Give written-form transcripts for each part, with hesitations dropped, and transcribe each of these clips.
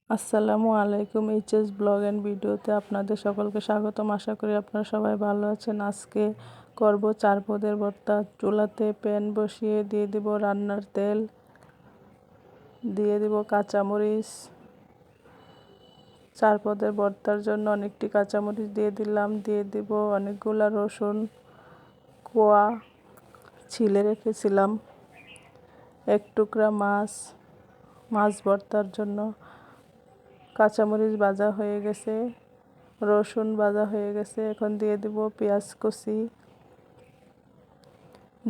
আসসালামু আলাইকুম। HS blog and ভিডিওতে আপনাদের সকলকে স্বাগতম। আশা করি আপনারা সবাই ভালো আছেন। আজকে করব 4 পদের ভর্তা। চুলাতে প্যান বসিয়ে দিয়ে দিব রান্নার তেল, দিয়ে দিব কাঁচামরিচ। 4 পদের ভর্তার জন্য অনেকটি কাঁচামরিচ দিয়ে দিলাম, দিয়ে দিব অনেকগুলা রসুন কোয়া ছিলে রেখেছিলাম, 1 টুকরা মাছ ভর্তার জন্য। কাঁচামরিচ ভাজা হয়ে গেছে, রসুন ভাজা হয়ে গেছে। এখন দিয়ে দিব পেঁয়াজ কুচি,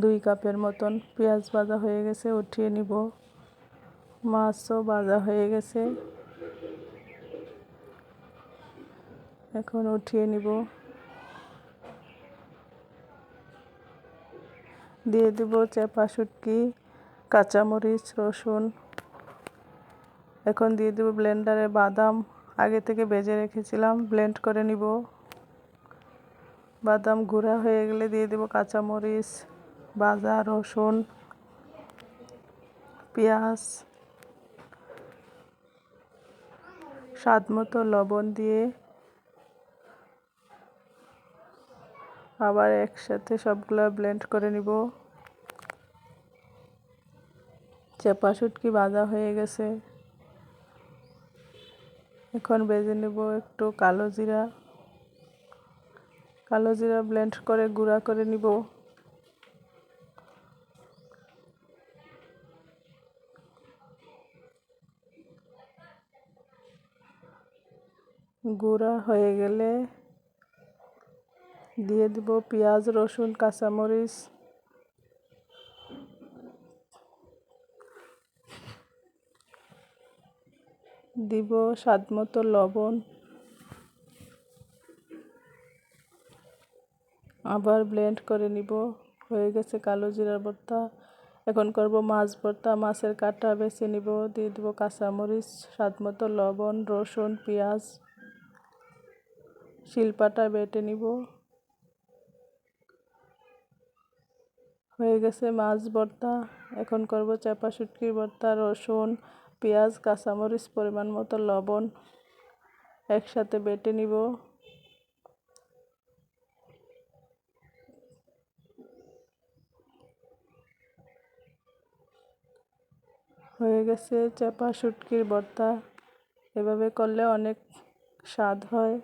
2 কাপের মতন। পেঁয়াজ ভাজা হয়ে গেছে, উঠিয়ে নিব। মাছও ভাজা হয়ে গেছে, এখন উঠিয়ে নিব। দিয়ে দিব চেপা শুটকি, কাঁচামরিচ, রসুন। এখন দিয়ে দিব ব্লেন্ডারে বাদাম, আগে থেকে ভেজে রেখেছিলাম, ব্লেন্ড করে নিব। বাদাম গুঁড়া হয়ে গেলে দিয়ে দিব কাঁচামরিচ ভাজা, রসুন, পেঁয়াজ, স্বাদমতো লবণ দিয়ে আবার একসাথে সবগুলা ব্লেন্ড করে নিব। চেপা শুটকি ভাজা হয়ে গেছে, এখন ভেজে নেব একটু কালো জিরা ব্লেন্ড করে গুঁড়া করে নিব। গুঁড়া হয়ে গেলে দিয়ে দিব পেঁয়াজ, রসুন, কাঁচামরিচ, দিব স্বাদমতো লবণ। আবার ব্লেন্ড করে নিব। হয়ে গেছে কালো জিরার ভর্তা। এখন করব মাছ ভর্তা। মাছের কাঁটা বেছে নিব, দিয়ে দিব কাঁচামরিচ, স্বাদমতো লবণ, রসুন, পেঁয়াজ, শিলপাটা বেটে নিব। হয়ে গেছে মাছ ভর্তা। এখন করব চেপা শুটকির ভর্তা। রসুন, পেঁয়াজ, কাঁচামরিচ, পরিমাণ মতো লবণ একসাথে বেটে নিব। হয়ে গেছে চেপা শুটকির ভর্তা। এভাবে করলে অনেক স্বাদ হয়।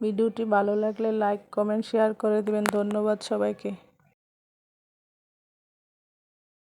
ভিডিওটি ভালো লাগলে লাইক, কমেন্ট, শেয়ার করে দিবেন। ধন্যবাদ সবাইকে।